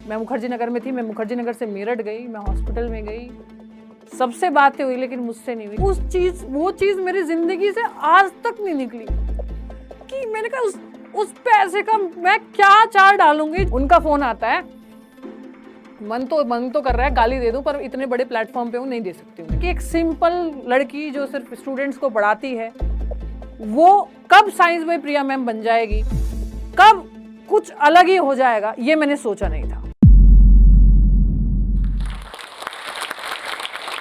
मैं मुखर्जी नगर में थी, मैं मुखर्जी नगर से मेरठ गई, मैं हॉस्पिटल में गई, सबसे बातें हुई लेकिन मुझसे नहीं हुई। वो चीज मेरी जिंदगी से आज तक नहीं निकली कि मैंने कहा उस पैसे का मैं क्या चार डालूंगी। उनका फोन आता है, मन तो कर रहा है गाली दे दूं, पर इतने बड़े प्लेटफॉर्म पे हूं, नहीं दे सकती हूं कि एक सिंपल लड़की जो सिर्फ स्टूडेंट्स को पढ़ाती है वो कब साइंस में प्रिया मैम बन जाएगी, कब कुछ अलग ही हो जाएगा, ये मैंने सोचा नहीं था।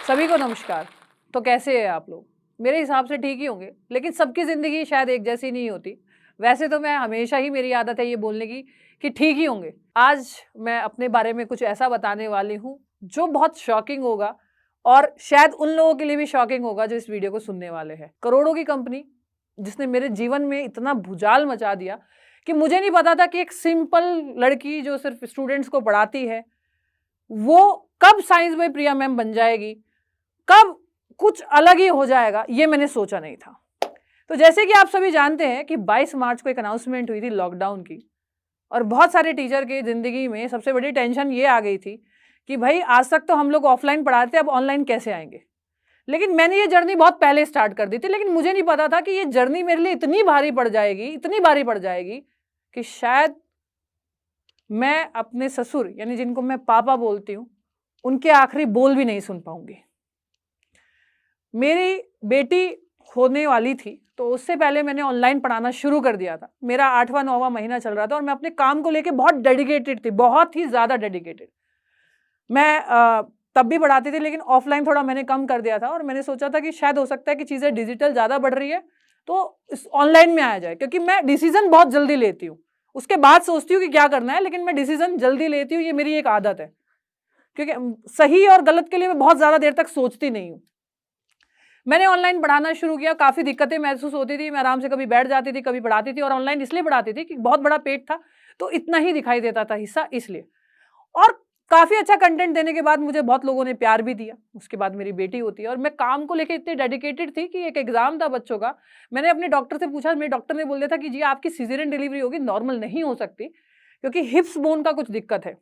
सभी को नमस्कार। तो कैसे हैं आप लोग? मेरे हिसाब से ठीक ही होंगे, लेकिन सबकी जिंदगी शायद एक जैसी नहीं होती। वैसे तो मैं हमेशा ही, मेरी आदत है ये बोलने की कि ठीक ही होंगे। आज मैं अपने बारे में कुछ ऐसा बताने वाली हूँ जो बहुत शॉकिंग होगा और शायद उन लोगों के लिए भी शॉकिंग होगा जो इस वीडियो को सुनने वाले हैं। करोड़ों की कंपनी जिसने मेरे जीवन में इतना भूचाल मचा दिया कि मुझे नहीं पता था कि एक सिंपल लड़की जो सिर्फ स्टूडेंट्स को पढ़ाती है वो कब साइंस में प्रिया मैम बन जाएगी, कब कुछ अलग ही हो जाएगा, ये मैंने सोचा नहीं था। तो जैसे कि आप सभी जानते हैं कि 22 मार्च को एक अनाउंसमेंट हुई थी लॉकडाउन की, और बहुत सारे टीचर की जिंदगी में सबसे बड़ी टेंशन ये आ गई थी कि भाई आज तक तो हम लोग ऑफलाइन पढ़ाते, अब ऑनलाइन कैसे आएंगे। लेकिन मैंने ये जर्नी बहुत पहले स्टार्ट कर दी थी, लेकिन मुझे नहीं पता था कि ये जर्नी मेरे लिए इतनी भारी पड़ जाएगी कि शायद मैं अपने ससुर यानी जिनको मैं पापा बोलती हूँ उनके आखिरी बोल भी नहीं सुन पाऊंगी। मेरी बेटी होने वाली थी तो उससे पहले मैंने ऑनलाइन पढ़ाना शुरू कर दिया था। मेरा 8वां 9वां महीना चल रहा था और मैं अपने काम को लेके बहुत डेडिकेटेड थी, बहुत ही ज़्यादा डेडिकेटेड। मैं तब भी पढ़ाती थी, लेकिन ऑफलाइन थोड़ा मैंने कम कर दिया था और मैंने सोचा था कि शायद हो सकता है कि चीज़ें डिजिटल ज़्यादा बढ़ रही है तो इस ऑनलाइन में आया जाए, क्योंकि मैं डिसीजन बहुत जल्दी लेती हूँ। उसके बाद सोचती हूँ कि क्या करना है, लेकिन मैं डिसीजन जल्दी लेती हूँ, ये मेरी एक आदत है, क्योंकि सही और गलत के लिए मैं बहुत ज़्यादा देर तक सोचती नहीं हूँ। मैंने ऑनलाइन पढ़ाना शुरू किया, काफ़ी दिक्कतें महसूस होती थी, मैं आराम से कभी बैठ जाती थी, कभी पढ़ाती थी, और ऑनलाइन इसलिए पढ़ाती थी कि बहुत बड़ा पेट था तो इतना ही दिखाई देता था हिस्सा, इसलिए। और काफ़ी अच्छा कंटेंट देने के बाद मुझे बहुत लोगों ने प्यार भी दिया। उसके बाद मेरी बेटी होती है और मैं काम को लेकर इतनी डेडिकेटेड थी कि एक एग्जाम था बच्चों का। मैंने अपने डॉक्टर से पूछा, मेरे डॉक्टर ने बोल दिया था कि जी आपकी सीजरियन डिलीवरी होगी, नॉर्मल नहीं हो सकती, क्योंकि हिप्स बोन का कुछ दिक्कत है।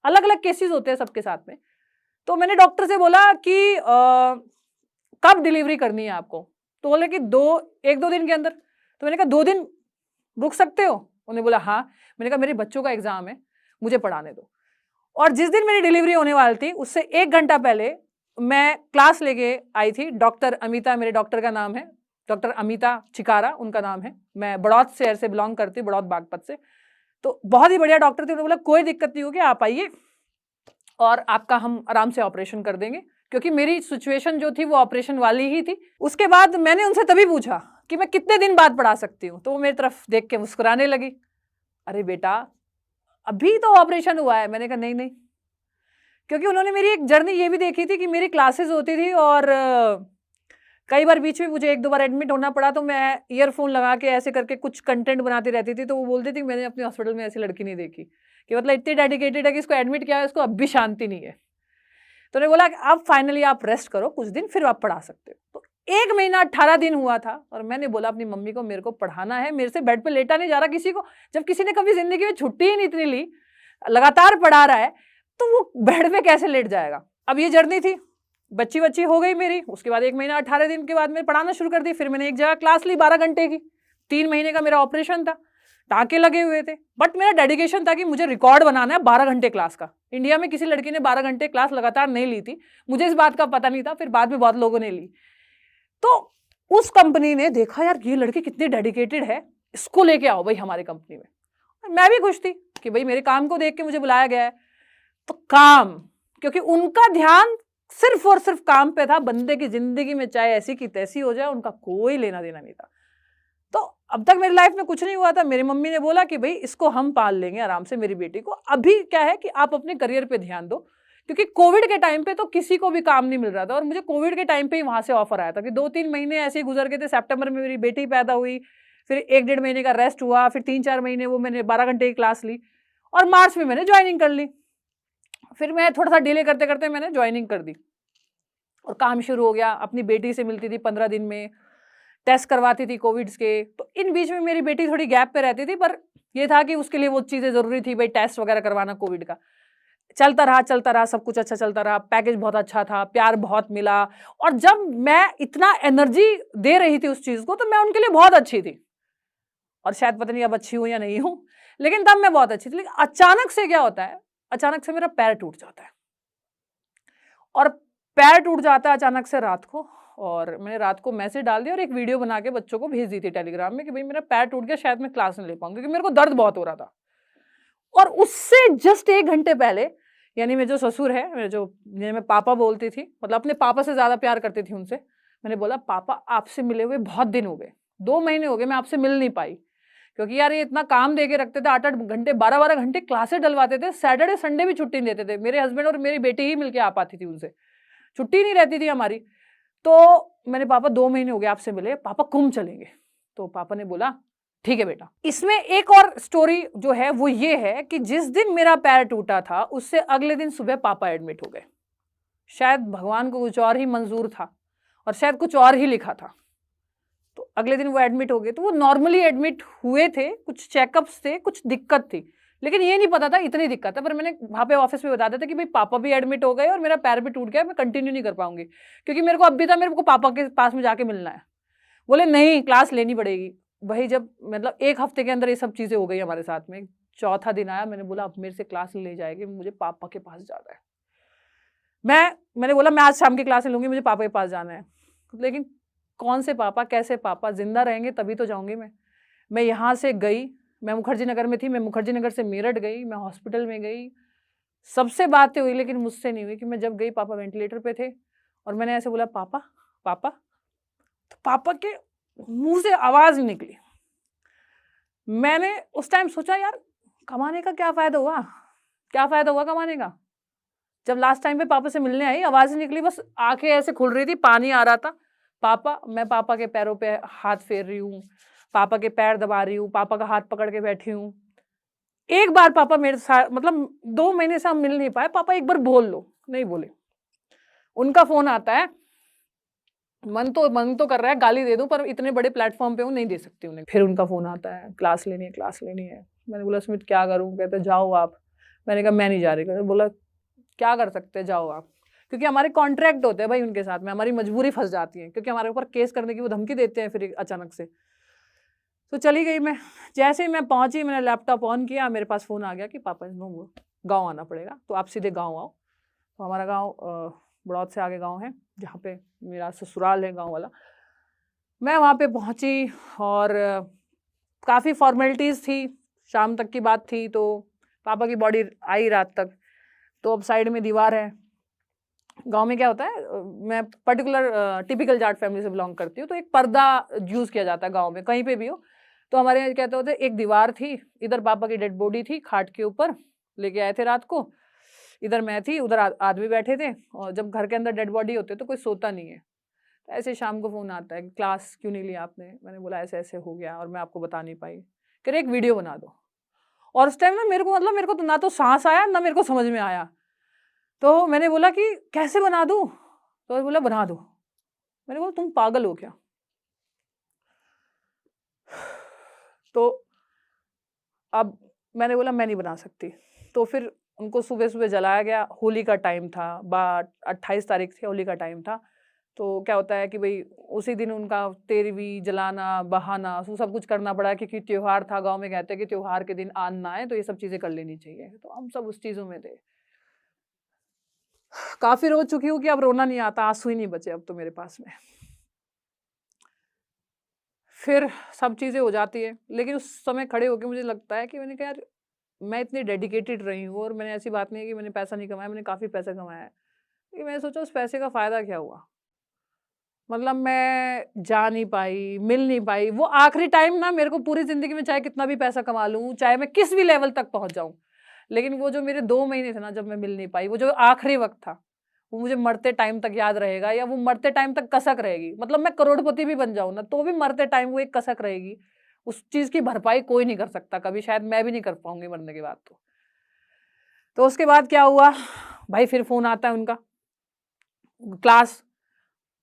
अलग अलग केसेस होते हैं सबके साथ में। तो मैंने डॉक्टर से बोला कि कब डिलीवरी करनी है आपको, तो बोले कि 1-2 दिन के अंदर। तो मैंने कहा 2 दिन रुक सकते हो? उन्होंने बोला हाँ। मैंने कहा मेरे बच्चों का एग्जाम है, मुझे पढ़ाने दो। और जिस दिन मेरी डिलीवरी होने वाली थी उससे 1 घंटा पहले मैं क्लास लेके आई थी। डॉक्टर अमिता, मेरे डॉक्टर का नाम है, डॉक्टर अमिता चिकारा उनका नाम है। मैं बड़ौत शहर से बिलोंग करती हूँ, बड़ौत बागपत से। तो बहुत ही बढ़िया डॉक्टर थे। उन्होंने बोला कोई दिक्कत नहीं होगी, आप आइए और आपका हम आराम से ऑपरेशन कर देंगे, क्योंकि मेरी सिचुएशन जो थी वो ऑपरेशन वाली ही थी। उसके बाद मैंने उनसे तभी पूछा कि मैं कितने दिन बाद पढ़ा सकती हूँ, तो वो मेरी तरफ देख के मुस्कुराने लगी। अरे बेटा अभी तो ऑपरेशन हुआ है। मैंने कहा नहीं नहीं, क्योंकि उन्होंने मेरी एक जर्नी ये भी देखी थी कि मेरी क्लासेस होती थी और कई बार बीच में मुझे 1-2 बार एडमिट होना पड़ा, तो मैं ईयरफोन लगा के ऐसे करके कुछ कंटेंट बनाती रहती थी। तो वो बोलती थी मैंने अपने हॉस्पिटल में ऐसी लड़की नहीं देखी कि मतलब इतनी डेडिकेटेड है कि इसको एडमिट किया है, इसको अब भी शांति नहीं है। तो उन्होंने बोला कि अब फाइनली आप रेस्ट करो कुछ दिन, फिर आप पढ़ा सकते हो। तो 1 महीना 18 दिन हुआ था और मैंने बोला अपनी मम्मी को मेरे को पढ़ाना है, मेरे से बेड पे लेटा नहीं जा रहा किसी को। जब किसी ने कभी जिंदगी में छुट्टी ही नहीं इतनी ली, लगातार पढ़ा रहा है, तो वो बेड पे कैसे लेट जाएगा। अब ये जर्नी थी, बच्ची हो गई मेरी। उसके बाद 1 महीना 18 दिन के बाद मैं पढ़ाना शुरू कर दी। फिर मैंने एक जगह क्लास ली 12 घंटे की। 3 महीने का मेरा ऑपरेशन था, टाँके लगे हुए थे, बट मेरा डेडिकेशन था कि मुझे रिकॉर्ड बनाना है 12 घंटे क्लास का। इंडिया में किसी लड़की ने 12 घंटे क्लास लगातार नहीं ली थी, मुझे इस बात का पता नहीं था, फिर बाद में बहुत लोगों ने ली। तो उस कंपनी ने देखा यार ये लड़की कितनी डेडिकेटेड है, इसको लेके आओ भाई हमारी कंपनी में। और मैं भी खुश थी कि भाई मेरे काम को देख के मुझे बुलाया गया है। तो काम, क्योंकि उनका ध्यान सिर्फ और सिर्फ काम पे था, बंदे की जिंदगी में चाहे ऐसी की तैसी हो जाए उनका कोई लेना देना नहीं था। तो अब तक मेरी लाइफ में कुछ नहीं हुआ था। मेरी मम्मी ने बोला कि भाई इसको हम पाल लेंगे आराम से, मेरी बेटी को। अभी क्या है कि आप अपने करियर पे ध्यान दो, क्योंकि कोविड के टाइम पे तो किसी को भी काम नहीं मिल रहा था और मुझे कोविड के टाइम पे ही वहां से ऑफर आया था कि 2-3 महीने ऐसे ही गुजर गए थे। सितंबर में मेरी बेटी पैदा हुई, फिर 1-1.5 महीने का रेस्ट हुआ, फिर 3-4 महीने वो मैंने 12 घंटे की क्लास ली और मार्च में मैंने ज्वाइनिंग कर ली। फिर मैं थोड़ा सा डिले करते करते मैंने ज्वाइनिंग कर दी और काम शुरू हो गया। अपनी बेटी से मिलती थी 15 दिन में, टेस्ट करवाती थी कोविड के। तो इन बीच में मेरी बेटी थोड़ी गैप पे रहती थी, पर ये था कि उसके लिए वो चीज़ें ज़रूरी थी भाई, टेस्ट वगैरह करवाना कोविड का। चलता रहा, सब कुछ अच्छा चलता रहा, पैकेज बहुत अच्छा था, प्यार बहुत मिला। और जब मैं इतना एनर्जी दे रही थी उस चीज़ को, तो मैं उनके लिए बहुत अच्छी थी। और शायद पता नहीं अब अच्छी हूँ या नहीं हूँ, लेकिन तब मैं बहुत अच्छी थी। लेकिन अचानक से क्या होता है, अचानक से मेरा पैर टूट जाता है। और पैर टूट जाता है अचानक से रात को, और मैंने रात को मैसेज डाल दिया और एक वीडियो बना के बच्चों को भेज दी थी टेलीग्राम में कि भाई मेरा पैर टूट गया, शायद मैं क्लास नहीं ले पाऊंगी, क्योंकि मेरे को दर्द बहुत हो रहा था। और उससे जस्ट 1 घंटे पहले, यानी मेरे जो ससुर है, जिन्हें मैं पापा बोलती थी, मतलब अपने पापा से ज्यादा प्यार करती थी उनसे, मैंने बोला पापा आपसे मिले हुए बहुत दिन हो गए, 2 महीने हो गए मैं आपसे मिल नहीं पाई। क्योंकि यार ये इतना काम दे के रखते थे, 8-8 घंटे 12-12 घंटे क्लासेस डलवाते थे, सैटरडे संडे भी छुट्टी नहीं देते थे। मेरे हस्बैंड और मेरी बेटी ही मिलके आ पाती थी, उनसे छुट्टी नहीं रहती थी हमारी। तो मैंने पापा 2 महीने हो गए आपसे मिले, पापा कुंभ चलेंगे। तो पापा ने बोला ठीक है बेटा। इसमें एक और स्टोरी जो है वो ये है कि जिस दिन मेरा पैर टूटा था, उससे अगले दिन सुबह पापा एडमिट हो गए। शायद भगवान को कुछ और ही मंजूर था और शायद कुछ और ही लिखा था। तो अगले दिन वो एडमिट हो गए। तो वो नॉर्मली एडमिट हुए थे, कुछ चेकअप्स थे, कुछ दिक्कत थी, लेकिन ये नहीं पता था इतनी दिक्कत है। पर मैंने वहाँ पे ऑफिस में बता दिया था कि भाई पापा भी एडमिट हो गए और मेरा पैर भी टूट गया, मैं कंटिन्यू नहीं कर पाऊंगी, क्योंकि मेरे को अब भी था मेरे को पापा के पास में जाके मिलना है। बोले नहीं, क्लास लेनी पड़ेगी। वही जब मतलब 1 हफ्ते के अंदर ये सब चीज़ें हो गई हमारे साथ में। चौथा दिन आया, मैंने बोला अब मेरे से क्लास ले जाएगी, मुझे पापा के पास जाना है। मैंने बोला मैं आज शाम की क्लास लूंगी, मुझे पापा के पास जाना है। लेकिन कौन से पापा, कैसे पापा, जिंदा रहेंगे तभी तो जाऊंगी मैं यहाँ से गई, मैं मुखर्जी नगर में थी, मैं मुखर्जी नगर से मेरठ गई, मैं हॉस्पिटल में गई, सबसे बातें हुई, लेकिन मुझसे नहीं हुई। कि मैं जब गई पापा वेंटिलेटर पे थे और मैंने ऐसे बोला पापा पापा, तो पापा के मुंह से आवाज नहीं निकली। मैंने उस टाइम सोचा यार कमाने का क्या फायदा हुआ कमाने का। जब लास्ट टाइम पे पापा से मिलने आई, आवाज नहीं निकली, बस आंखें ऐसे खुल रही थी, पानी आ रहा था। पापा, मैं पापा के पैरों पे हाथ फेर रही हूँ, पापा के पैर दबा रही हूँ, पापा का हाथ पकड़ के बैठी हूँ। एक बार पापा मेरे साथ, मतलब 2 महीने से हम मिल नहीं पाए, पापा एक बार बोल लो, नहीं बोले। उनका फोन आता है, मन तो कर रहा है गाली दे दूं, पर इतने बड़े प्लेटफॉर्म पे हूँ, नहीं दे सकती उन्हें। फिर उनका फोन आता है, क्लास लेनी है। मैंने बोला स्मित क्या करूँ? कहते जाओ आप। मैंने कहा मैं नहीं जा रही। बोला क्या कर सकते हैं, जाओ आप। क्योंकि हमारे कॉन्ट्रैक्ट होते हैं भाई उनके साथ में, हमारी मजबूरी फंस जाती है, क्योंकि हमारे ऊपर केस करने की वो धमकी देते हैं फिर अचानक से। तो चली गई मैं। जैसे ही मैं पहुंची, मैंने लैपटॉप ऑन किया, मेरे पास फोन आ गया कि पापा गाँव आना पड़ेगा, तो आप सीधे गाँव आओ। तो हमारा गाँव बड़ौद से आगे गाँव है, जहाँ पे मेरा ससुराल है गाँव वाला। मैं वहाँ पे पहुँची और काफ़ी फॉर्मेलिटीज़ थी, शाम तक की बात थी। तो पापा की बॉडी आई रात तक। तो अब साइड में दीवार है। गांव में क्या होता है, मैं पर्टिकुलर टिपिकल जाट फैमिली से बिलोंग करती हूँ, तो एक पर्दा यूज़ किया जाता है गांव में, कहीं पे भी हो। तो हमारे यहाँ कहते होते, एक दीवार थी, इधर पापा की डेड बॉडी थी, खाट के ऊपर लेके आए थे रात को, इधर मैं थी, उधर आदमी बैठे थे। और जब घर के अंदर डेड बॉडी होते तो कोई सोता नहीं है। तो ऐसे शाम को फ़ोन आता है, क्लास क्यों नहीं लिया आपने? मैंने बोला ऐसे ऐसे हो गया और मैं आपको बता नहीं पाई। कह रहे एक वीडियो बना दो। और उस टाइम ना मेरे को तो ना तो सांस आया, ना मेरे को समझ में आया। तो मैंने बोला कि कैसे बना दूँ? तो बोला बना दो। मैंने बोला तुम पागल हो क्या? तो अब मैंने बोला मैं नहीं बना सकती। तो फिर उनको सुबह सुबह जलाया गया। होली का टाइम था, 28 तारीख थी, होली का टाइम था। तो क्या होता है कि भाई उसी दिन उनका तेरहवीं जलाना, बहाना, वो सब कुछ करना पड़ा, क्योंकि त्योहार था। गांव में कहते हैं कि त्योहार के दिन आन ना आए, तो ये सब चीज़ें कर लेनी चाहिए। तो हम सब उस चीज़ों में थे। काफ़ी रो चुकी हूँ कि अब रोना नहीं आता, आंसू ही नहीं बचे अब तो मेरे पास में। फिर सब चीज़ें हो जाती है, लेकिन उस समय खड़े होकर मुझे लगता है कि मैंने कहा यार मैं इतनी डेडिकेटेड रही हूँ, और मैंने ऐसी बात नहीं है कि मैंने पैसा नहीं कमाया, मैंने काफ़ी पैसा कमाया है। लेकिन मैंने सोचा उस पैसे का फ़ायदा क्या हुआ? मतलब मैं जा नहीं पाई, मिल नहीं पाई। वो आखिरी टाइम ना, मेरे को पूरी ज़िंदगी में चाहे कितना भी पैसा कमा लूँ, चाहे मैं किस भी लेवल तक पहुँच जाऊँ, लेकिन वो जो मेरे 2 महीने थे ना जब मैं मिल नहीं पाई, वो जो आखिरी वक़्त था, वो मुझे मरते टाइम तक याद रहेगा, या वो मरते टाइम तक कसक रहेगी। मतलब मैं करोड़पति भी बन जाऊँ ना, तो भी मरते टाइम वो एक कसक रहेगी। उस चीज़ की भरपाई कोई नहीं कर सकता कभी, शायद मैं भी नहीं कर पाऊँगी मरने के बाद तो। तो उसके बाद क्या हुआ भाई, फिर फ़ोन आता है उनका, क्लास।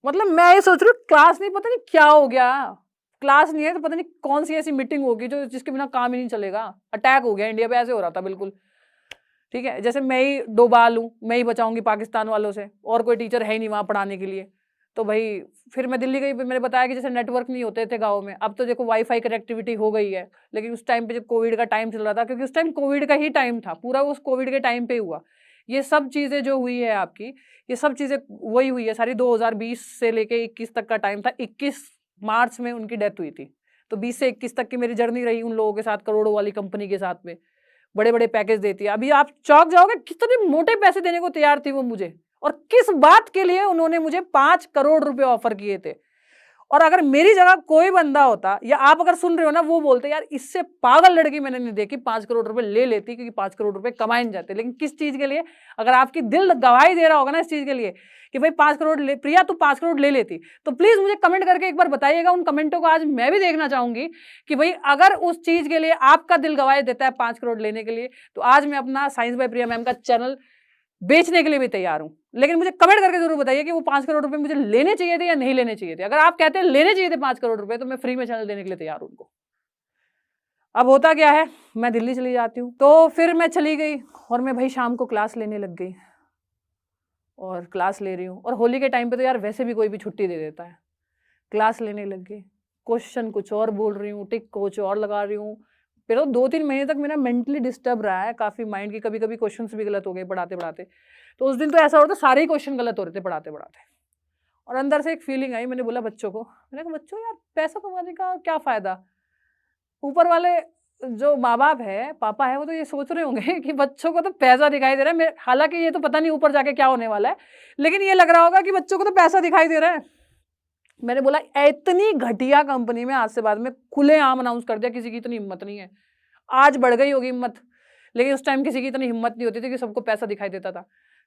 मतलब मैं ये सोच रही हूँ क्लास नहीं, पता नहीं क्या हो गया। क्लास नहीं है तो पता नहीं कौन सी ऐसी मीटिंग होगी जो जिसके बिना काम ही नहीं चलेगा। अटैक हो गया इंडिया पे, ऐसे हो रहा था बिल्कुल। ठीक है, जैसे मैं ही डोबा लूँ, मैं ही बचाऊंगी पाकिस्तान वालों से, और कोई टीचर है ही नहीं वहाँ पढ़ाने के लिए, तो भाई फिर मैं दिल्ली गई, मैंने बताया कि जैसे नेटवर्क नहीं होते थे गाँव में, अब तो देखो वाईफाई कनेक्टिविटी हो गई है, लेकिन उस टाइम पे जब कोविड का टाइम चल रहा था, क्योंकि उस टाइम कोविड का ही टाइम था, पूरा उस कोविड के टाइम पे हुआ ये सब चीज़ें जो हुई है आपकी, ये सब चीज़ें वही हुई है सारी 2020 से लेके 21 तक का टाइम था। 21 मार्च में उनकी डेथ हुई थी, तो 20 से 21 तक की मेरी जर्नी रही उन लोगों के साथ, करोड़ों वाली कंपनी के साथ में, बड़े बड़े पैकेज देती है। अभी आप चौंक जाओगे कितने मोटे पैसे देने को तैयार थी वो मुझे, और किस बात के लिए उन्होंने मुझे 5 करोड़ रुपए ऑफर किए थे। और अगर मेरी जगह कोई बंदा होता, या आप अगर सुन रहे हो ना, वो बोलते यार इससे पागल लड़की मैंने नहीं देखी, 5 करोड़ रुपए ले लेती, क्योंकि 5 करोड़ रुपए कमाए नहीं जाते। लेकिन किस चीज के लिए? अगर आपकी दिल गवाही दे रहा होगा ना इस चीज के लिए कि भाई 5 करोड़ ले, प्रिया तू 5 करोड़ ले लेती, तो प्लीज मुझे कमेंट करके एक बार बताइएगा। उन कमेंटों को आज मैं भी देखना चाहूंगी कि भाई अगर उस चीज के लिए आपका दिल गवाही देता है 5 करोड़ लेने के लिए, तो आज मैं अपना साइंस बाय प्रिया मैम का चैनल बेचने के लिए भी तैयार हूं। लेकिन मुझे कमेंट करके जरूर बताइए कि वो 5 करोड़ रुपए मुझे लेने चाहिए थे या नहीं लेने चाहिए थे। अगर आप कहते हैं लेने चाहिए थे 5 करोड़ रुपए, तो मैं फ्री में चैनल देने के लिए तैयार हूं उनको। अब होता क्या है, मैं दिल्ली चली जाती हूँ, तो फिर मैं चली गई और मैं भाई शाम को क्लास लेने लग गई, और क्लास ले रही हूँ। और होली के टाइम पे तो यार वैसे भी कोई भी छुट्टी दे देता है। क्लास लेने लग गई, क्वेश्चन कुछ और बोल रही हूँ, टिक कुछ और लगा रही हूँ। फिर 2-3 महीने तक मेरा मेंटली डिस्टर्ब रहा है काफ़ी, माइंड की कभी कभी क्वेश्चन भी गलत हो गए पढ़ाते पढ़ाते। तो उस दिन तो ऐसा हो रहा था सारे ही क्वेश्चन गलत हो रहे थे पढ़ाते पढ़ाते, और अंदर से एक फीलिंग आई। मैंने बोला बच्चों को, मैंने कहा बच्चों यार पैसा कमाने का क्या फ़ायदा, ऊपर वाले जो माँ बाप है, पापा है, वो तो ये सोच रहे होंगे कि बच्चों को तो पैसा दिखाई दे रहा है। हालांकि ये तो पता नहीं ऊपर जाके क्या होने वाला है, लेकिन ये लग रहा होगा कि बच्चों को तो पैसा दिखाई दे रहा है। मैंने बोला इतनी घटिया कंपनी में आज से बाद में खुलेआम अनाउंस कर दिया, किसी की इतनी हिम्मत नहीं है। आज बढ़ गई होगी हिम्मत, लेकिन उस टाइम किसी की इतनी हिम्मत नहीं होती थी कि सबको पैसा दिखाई देता था।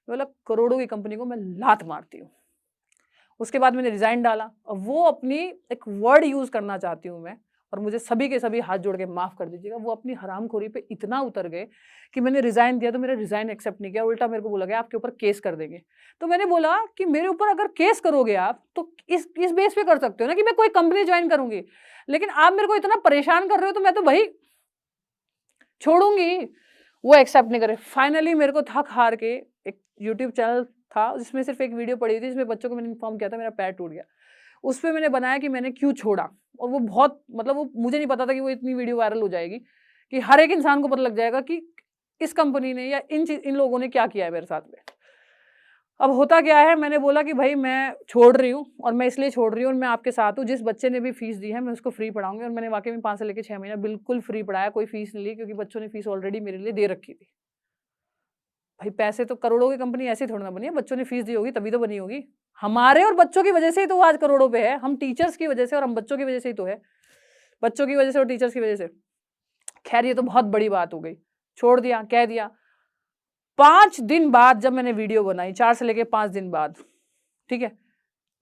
बोला करोड़ों की कंपनी को मैं लात मारती हूँ। उसके बाद मैंने रिजाइन डाला, और वो अपनी एक वर्ड यूज करना चाहती हूँ मैं, और मुझे सभी के सभी हाथ जोड़ के माफ कर दीजिएगा, वो अपनी हरामखोरी पे इतना उतर गए कि मैंने रिजाइन दिया तो मेरा रिजाइन एक्सेप्ट नहीं किया, उल्टा मेरे को बोला गया आपके ऊपर केस कर देंगे। तो मैंने बोला कि मेरे ऊपर अगर केस करोगे आप तो इस बेस पे कर सकते हो ना कि मैं कोई कंपनी ज्वाइन करूंगी, लेकिन आप मेरे को इतना परेशान कर रहे हो तो मैं तो भाई छोड़ूंगी। वो एक्सेप्ट नहीं करे। फाइनली मेरे को थक हार के, एक यूट्यूब चैनल था जिसमें सिर्फ एक वीडियो पड़ी थी, जिसमें बच्चों को मैंने इन्फॉर्म किया था मेरा पैर टूट गया, उस पर मैंने बनाया कि मैंने क्यों छोड़ा। और वो बहुत, मतलब वो मुझे नहीं पता था कि वो इतनी वीडियो वायरल हो जाएगी कि हर एक इंसान को पता लग जाएगा कि इस कंपनी ने या इन लोगों ने क्या किया है मेरे साथ में। अब होता क्या है, मैंने बोला कि भाई मैं छोड़ रही हूँ, और मैं इसलिए छोड़ रही हूँ, और मैं आपके साथ हूँ। जिस बच्चे ने भी फीस दी है मैं उसको फ्री पढ़ाऊंगी, और मैंने वाकई में 5 से लेकर 6 महीना बिल्कुल फ्री पढ़ाया, कोई फीस नहीं ली, क्योंकि बच्चों ने फीस ऑलरेडी मेरे लिए दे रखी थी। भाई पैसे तो, करोड़ों की कंपनी ऐसी थोड़ी ना बनी है, बच्चों ने फीस दी होगी तभी तो बनी होगी। हमारे और बच्चों की वजह से ही तो वो आज करोड़ों पे है, हम टीचर्स की वजह से और हम बच्चों की वजह से ही तो है, बच्चों की वजह से और टीचर्स की वजह से। खैर ये तो बहुत बड़ी बात हो गई, छोड़ दिया, कह दिया। 5 दिन बाद जब मैंने वीडियो बनाई, 4 से लेके 5 दिन बाद, ठीक है,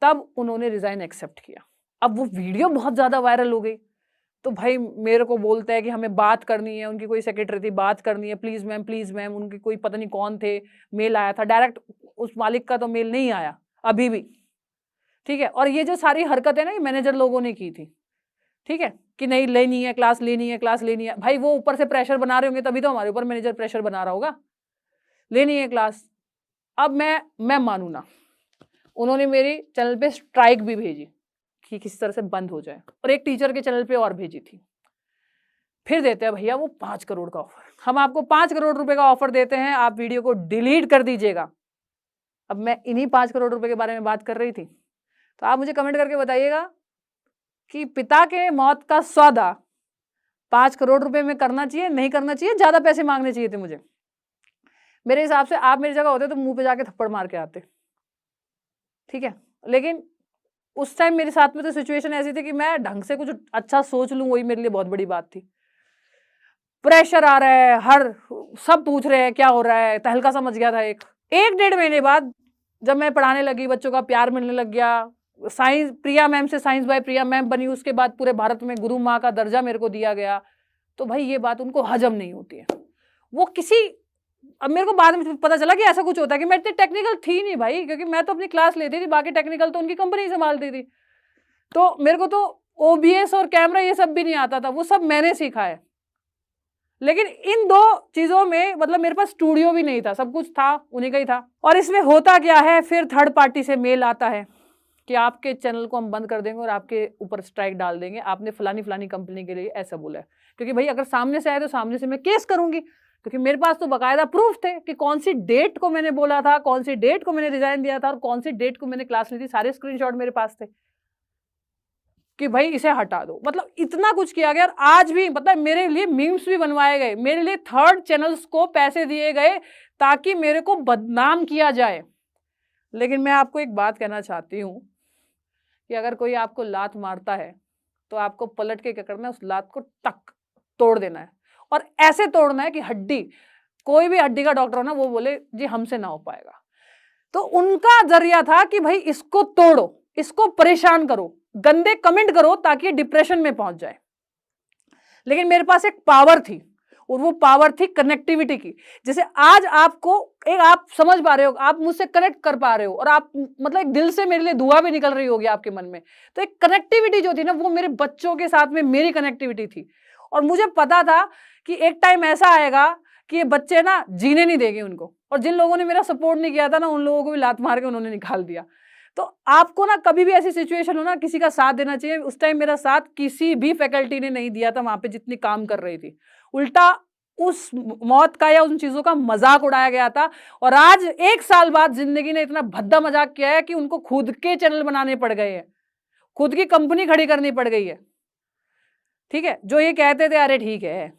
तब उन्होंने रिजाइन एक्सेप्ट किया। अब वो वीडियो बहुत ज्यादा वायरल हो गई, तो भाई मेरे को बोलता है कि हमें बात करनी है, उनकी कोई सेक्रेटरी थी, बात करनी है, प्लीज मैम, उनकी कोई पता नहीं कौन थे, मेल आया था डायरेक्ट, उस मालिक का तो मेल नहीं आया अभी भी, ठीक है। और ये जो सारी हरकत है ना, ये मैनेजर लोगों ने की थी, ठीक है, कि नहीं लेनी है क्लास, लेनी है क्लास, लेनी है। भाई वो ऊपर से प्रेशर बना रहे होंगे तभी तो हमारे ऊपर मैनेजर प्रेशर बना रहा होगा, लेनी है क्लास। अब मैं मानू ना, उन्होंने मेरी चैनल पे स्ट्राइक भी भेजी कि किसी तरह से बंद हो जाए, और एक टीचर के चैनल पे और भेजी थी। फिर देते हैं भैया वो 5 करोड़ का ऑफर, हम आपको 5 करोड़ रुपए का ऑफर देते हैं, आप वीडियो को डिलीट कर दीजिएगा। अब मैं इन्हीं 5 करोड़ रुपए के बारे में बात कर रही थी, तो आप मुझे कमेंट करके बताइएगा कि पिता के मौत का सौदा 5 करोड़ रुपए में करना चाहिए, नहीं करना चाहिए, ज्यादा पैसे मांगने चाहिए थे मुझे। मेरे हिसाब से आप मेरी जगह होते तो मुंह पे जाके थप्पड़ मार के आते, ठीक है। लेकिन उस टाइम मेरे साथ में तो सिचुएशन ऐसी थी कि मैं ढंग से कुछ अच्छा सोच लूं, वही मेरे लिए बहुत बड़ी बात थी। प्रेशर आ रहा है, हर सब पूछ रहे हैं क्या हो रहा है, तहलका समझ गया था। एक 1-1.5 महीने बाद जब मैं पढ़ाने लगी, बच्चों का प्यार मिलने लग गया, साइंस प्रिया मैम से साइंस बाय प्रिया मैम बनी, उसके बाद पूरे भारत में गुरु माँ का दर्जा मेरे को दिया गया, तो भाई ये बात उनको हजम नहीं होती है। वो किसी, अब मेरे को बाद में पता चला कि ऐसा कुछ होता है कि मैं इतनी टेक्निकल थी नहीं भाई, क्योंकि मैं तो अपनी क्लास लेती थी, बाकी टेक्निकल तो उनकी कंपनी संभालती थी। तो मेरे को तो OBS और कैमरा ये सब भी नहीं आता था, वो सब मैंने सीखा है। लेकिन इन 2 चीजों में मतलब मेरे पास स्टूडियो भी नहीं था, सब कुछ था उन्हीं का ही था। और इसमें होता क्या है, फिर थर्ड पार्टी से मेल आता है कि आपके चैनल को हम बंद कर देंगे और आपके ऊपर स्ट्राइक डाल देंगे, आपने फलानी फलानी कंपनी के लिए ऐसा बोला है। क्योंकि भाई अगर सामने से आए तो सामने से मैं केस करूंगी, क्योंकि मेरे पास तो बाकायदा प्रूफ थे कि कौन सी डेट को मैंने बोला था, कौन सी डेट को मैंने रिजाइन दिया था और कौन सी डेट को मैंने क्लास ली थी, सारे स्क्रीनशॉट मेरे पास थे कि भाई इसे हटा दो। मतलब इतना कुछ किया गया। और आज भी मतलब मेरे लिए मीम्स भी बनवाए गए, मेरे लिए थर्ड चैनल्स को पैसे दिए गए ताकि मेरे को बदनाम किया जाए। लेकिन मैं आपको एक बात कहना चाहती हूँ कि अगर कोई आपको लात मारता है तो आपको पलट के क्या करना है, उस लात को टक तोड़ देना है। और ऐसे तोड़ना है कि हड्डी, कोई भी हड्डी का डॉक्टर हो ना वो बोले जी हमसे ना हो पाएगा। तो उनका जरिया था कि भाई इसको तोड़ो, इसको परेशान करो, गंदे कमेंट करो ताकि डिप्रेशन में पहुंच जाए। लेकिन मेरे पास एक पावर थी और वो पावर थी कनेक्टिविटी की। जैसे आज आपको एक आप समझ पा रहे हो, आप मुझसे कनेक्ट कर पा रहे हो और आप मतलब एक दिल से मेरे लिए दुआ भी निकल रही होगी आपके मन में। तो एक कनेक्टिविटी जो थी ना वो मेरे बच्चों के साथ में मेरी कनेक्टिविटी थी। और मुझे पता था कि एक टाइम ऐसा आएगा कि ये बच्चे ना जीने नहीं देंगे उनको। और जिन लोगों ने मेरा सपोर्ट नहीं किया था ना उन लोगों को भी लात मार के उन्होंने निकाल दिया। तो आपको ना कभी भी ऐसी सिचुएशन हो ना किसी का साथ देना चाहिए। उस टाइम मेरा साथ किसी भी फैकल्टी ने नहीं दिया था वहां पे जितनी काम कर रही थी। उल्टा उस मौत का या उन चीजों का मजाक उड़ाया गया था। और आज 1 साल बाद जिंदगी ने इतना भद्दा मजाक किया है कि उनको खुद के चैनल बनाने पड़ गए हैं, खुद की कंपनी खड़ी करनी पड़ गई है। ठीक है, जो ये कहते थे अरे ठीक है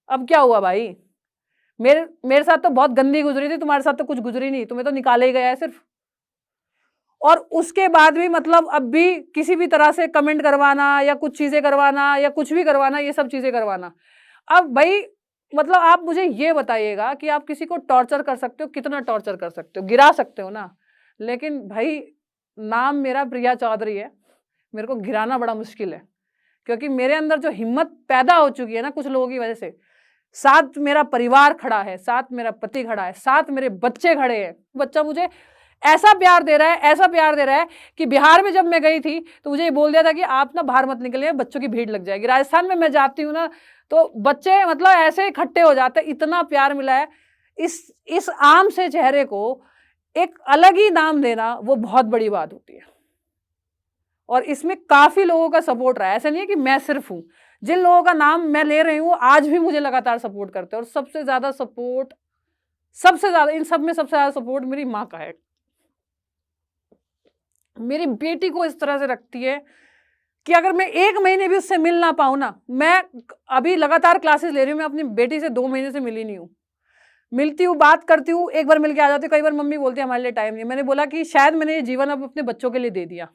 अब क्या हुआ भाई, मेरे साथ तो बहुत गंदी गुजरी थी, तुम्हारे साथ तो कुछ गुजरी नहीं, तुम्हें तो निकाले ही गया है सिर्फ। और उसके बाद भी मतलब अब भी किसी भी तरह से कमेंट करवाना या कुछ चीजें करवाना या कुछ भी करवाना, ये सब चीजें करवाना। अब भाई मतलब आप मुझे ये बताइएगा कि आप किसी को टॉर्चर कर सकते हो, कितना टॉर्चर कर सकते हो, गिरा सकते हो ना। लेकिन भाई नाम मेरा प्रिया चौधरी है, मेरे को गिराना बड़ा मुश्किल है। क्योंकि मेरे अंदर जो हिम्मत पैदा हो चुकी है ना कुछ लोगों की वजह से, साथ मेरा परिवार खड़ा है, साथ मेरा पति खड़ा है, साथ मेरे बच्चे खड़े हैं। बच्चा मुझे ऐसा प्यार दे रहा है, ऐसा प्यार दे रहा है कि बिहार में जब मैं गई थी तो मुझे ये बोल दिया था कि आप ना बाहर मत निकलिए, बच्चों की भीड़ लग जाएगी। राजस्थान में मैं जाती हूँ ना तो बच्चे मतलब ऐसे इकट्ठे हो जाते हैं, इतना प्यार मिला है। इस आम से चेहरे को एक अलग ही नाम देना वो बहुत बड़ी बात होती है। और इसमें काफी लोगों का सपोर्ट रहा है, ऐसा नहीं है कि मैं सिर्फ हूं। जिन लोगों का नाम मैं ले रही हूँ आज भी मुझे लगातार सपोर्ट करते हैं। और सबसे ज्यादा सपोर्ट, सबसे ज्यादा इन सब में सबसे ज्यादा सपोर्ट मेरी माँ का है। मेरी बेटी को इस तरह से रखती है कि अगर मैं 1 महीने भी उससे मिल ना पाऊं ना, मैं अभी लगातार क्लासेस ले रही हूँ, मैं अपनी बेटी से 2 महीने से मिली नहीं हूँ। मिलती हूँ, बात करती हूँ, एक बार मिल के आ जाती हूँ। कई बार मम्मी बोलती है हमारे लिए टाइम नहीं। मैंने बोला कि शायद मैंने ये जीवन अब अपने बच्चों के लिए दे दिया।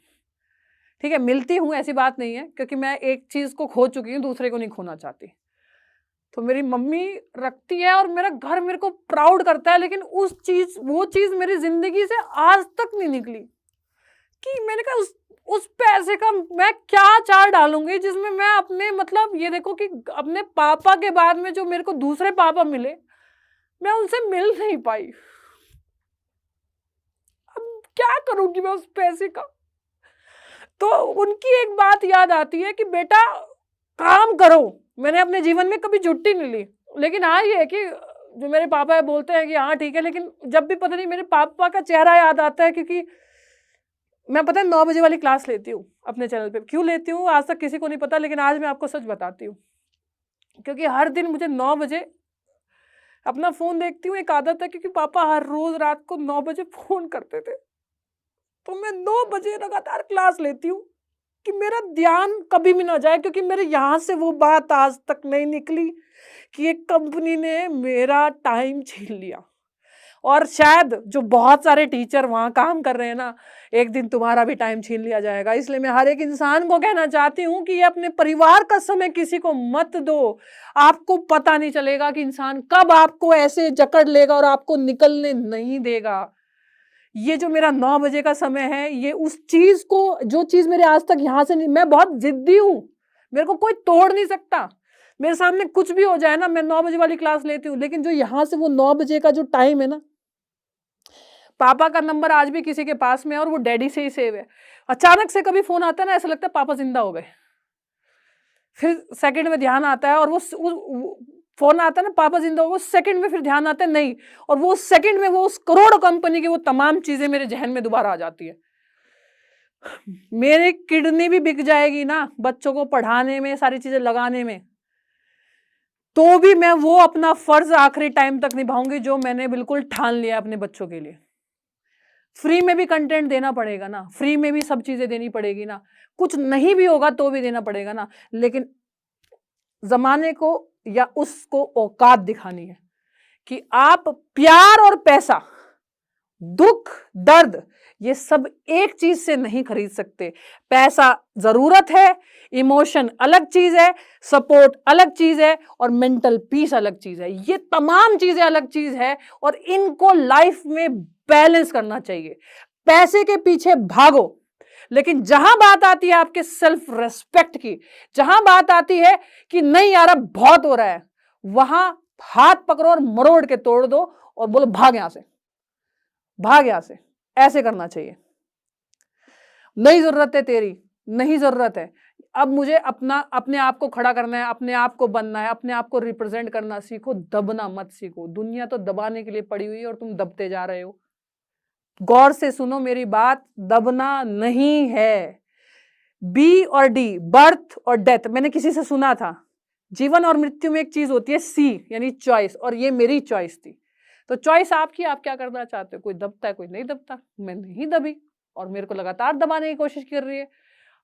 ठीक है, मिलती हूँ ऐसी बात नहीं है, क्योंकि मैं एक चीज को खो चुकी हूँ, दूसरे को नहीं खोना चाहती। तो मेरी मम्मी रखती है और मेरा घर मेरे को प्राउड करता है। लेकिन वो चीज मेरी जिंदगी से आज तक नहीं निकली कि मैंने कहा उस पैसे का मैं क्या चार डालूंगी जिसमें मैं अपने मतलब ये देखो कि अपने पापा के बाद में जो मेरे को दूसरे पापा मिले, मैं उनसे मिल नहीं पाई। अब क्या करूंगी मैं उस पैसे का। तो उनकी एक बात याद आती है कि बेटा काम करो। मैंने अपने जीवन में कभी छुट्टी नहीं ली। लेकिन हाँ ये है कि जो मेरे पापा बोलते हैं कि हाँ ठीक है, लेकिन जब भी पता नहीं मेरे पापा का चेहरा याद आता है, क्योंकि मैं पता है 9 बजे वाली क्लास लेती हूँ अपने चैनल पे। क्यों लेती हूँ आज तक किसी को नहीं पता, लेकिन आज मैं आपको सच बताती हूँ। क्योंकि हर दिन मुझे 9 बजे अपना फोन देखती हूँ, एक आदत है, क्योंकि पापा हर रोज रात को 9 बजे फोन करते थे। तो मैं 9 बजे लगातार क्लास लेती हूँ कि मेरा ध्यान कभी भी ना जाए, क्योंकि मेरे यहाँ से वो बात आज तक नहीं निकली कि एक कंपनी ने मेरा टाइम छीन लिया। और शायद जो बहुत सारे टीचर वहाँ काम कर रहे हैं ना, एक दिन तुम्हारा भी टाइम छीन लिया जाएगा। इसलिए मैं हर एक इंसान को कहना चाहती हूँ कि ये अपने परिवार का समय किसी को मत दो। आपको पता नहीं चलेगा कि इंसान कब आपको ऐसे जकड़ लेगा और आपको निकलने नहीं देगा। ये जो मेरा 9 बजे का समय है, ये उस चीज को, जो चीज मेरे आज तक यहाँ से नहीं, मैं बहुत जिद्दी हूँ, मेरे को कोई तोड़ नहीं सकता। मेरे सामने कुछ भी हो जाए ना, मैं 9 बजे वाली क्लास लेती हूँ। लेकिन जो यहाँ से वो 9 बजे का जो टाइम है ना, पापा का नंबर आज भी किसी के पास में है और वो डैडी से ही सेव है। अचानक से कभी फोन आता है ना, ऐसा लगता है पापा जिंदा हो गए। फिर सेकंड में ध्यान आता है और वो फोन आता है ना, पापा जिंदा हो, वो सेकंड में फिर ध्यान आता है नहीं, और वो सेकंड में वो उस करोड़ कंपनी की वो तमाम चीजें मेरे जहन में दोबारा आ जाती है। मेरी किडनी भी बिक जाएगी ना बच्चों को पढ़ाने में, सारी चीजें लगाने में, तो भी मैं वो अपना फर्ज आखिरी टाइम तक निभाऊंगी जो मैंने बिल्कुल ठान लिया अपने बच्चों के लिए। फ्री में भी कंटेंट देना पड़ेगा ना, फ्री में भी सब चीजें देनी पड़ेगी ना, कुछ नहीं भी होगा तो भी देना पड़ेगा ना, लेकिन जमाने को या उसको औकात दिखानी है कि आप प्यार और पैसा, दुख दर्द, ये सब एक चीज से नहीं खरीद सकते। पैसा जरूरत है, इमोशन अलग चीज है, सपोर्ट अलग चीज है, और मेंटल पीस अलग चीज है। ये तमाम चीजें अलग चीज है, और इनको लाइफ में बैलेंस करना चाहिए। पैसे के पीछे भागो, लेकिन जहां बात आती है आपके सेल्फ रेस्पेक्ट की, जहां बात आती है कि नहीं यार अब बहुत हो रहा है, वहां हाथ पकड़ो और मरोड़ के तोड़ दो और बोलो भाग यहां से, भाग यहां से। ऐसे करना चाहिए। नहीं जरूरत है तेरी, नहीं जरूरत है, अब मुझे अपने आप को खड़ा करना है, अपने आप को बनना है, अपने आप को रिप्रेजेंट करना सीखो, दबना मत सीखो। दुनिया तो दबाने के लिए पड़ी हुई है और तुम दबते जा रहे हो। गौर से सुनो मेरी बात, दबना नहीं है। बी और डी, बर्थ और डेथ, मैंने किसी से सुना था जीवन और मृत्यु में एक चीज होती है सी, यानी चॉइस, और ये मेरी चॉइस थी। तो चॉइस आपकी, आप क्या करना चाहते हो। कोई दबता है, कोई नहीं दबता। मैं नहीं दबी, और मेरे को लगातार दबाने की कोशिश कर रही है।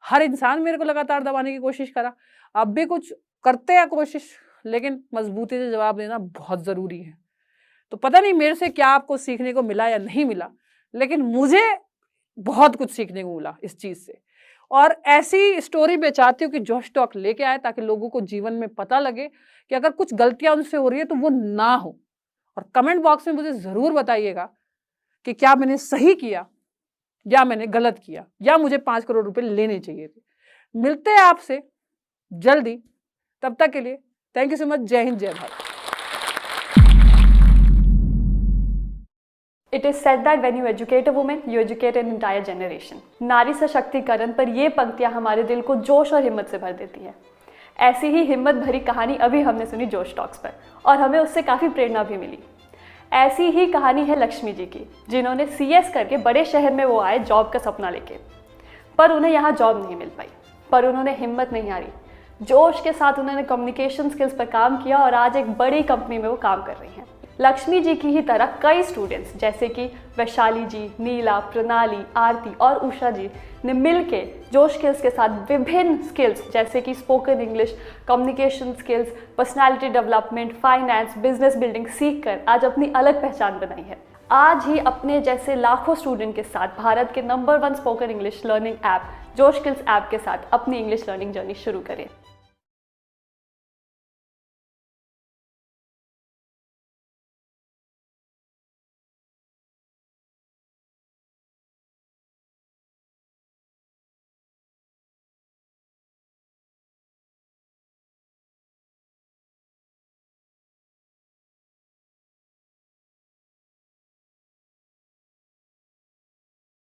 हर इंसान मेरे को लगातार दबाने की कोशिश करा। अब भी कुछ करते हैं कोशिश, लेकिन मजबूती से जवाब देना बहुत जरूरी है। तो पता नहीं मेरे से क्या आपको सीखने को मिला या नहीं मिला, लेकिन मुझे बहुत कुछ सीखने को मिला इस चीज से। और ऐसी स्टोरी मैं चाहती हूँ कि जोश टॉक लेके आए, ताकि लोगों को जीवन में पता लगे कि अगर कुछ गलतियां उनसे हो रही है तो वो ना हो। और कमेंट बॉक्स में मुझे जरूर बताइएगा कि क्या मैंने सही किया या मैंने गलत किया, या मुझे 5 करोड़ रुपए लेने चाहिए थे। मिलते हैं आपसे जल्दी, तब तक के लिए थैंक यू सो मच। जय हिंद, जय Bharat. It is said that when you educate a woman, you educate an entire generation. नारी सशक्तिकरण पर ये पंक्तियां हमारे दिल को जोश और हिम्मत से भर देती है। ऐसी ही हिम्मत भरी कहानी अभी हमने सुनी जोश टॉक्स पर, और हमें उससे काफ़ी प्रेरणा भी मिली। ऐसी ही कहानी है लक्ष्मी जी की, जिन्होंने CS करके बड़े शहर में वो आए जॉब का सपना लेके, पर उन्हें यहाँ जॉब नहीं मिल पाई। पर उन्होंने हिम्मत नहीं हारी, जोश के साथ उन्होंने कम्युनिकेशन स्किल्स पर काम किया, और आज एक बड़ी कंपनी में वो काम कर रही हैं। लक्ष्मी जी की ही तरह कई स्टूडेंट्स जैसे कि वैशाली जी, नीला, प्रणाली, आरती और उषा जी ने मिलके जोश स्किल्स के साथ विभिन्न स्किल्स जैसे कि spoken English, communication skills, personality development, finance, business building सीखकर आज अपनी अलग पहचान बनाई है। आज ही अपने जैसे लाखों स्टूडेंट के साथ भारत के number 1 spoken English learning app जोश स्किल्स ऐप के साथ अपनी इंग्लिश लर्निंग जर्नी शुरू करें।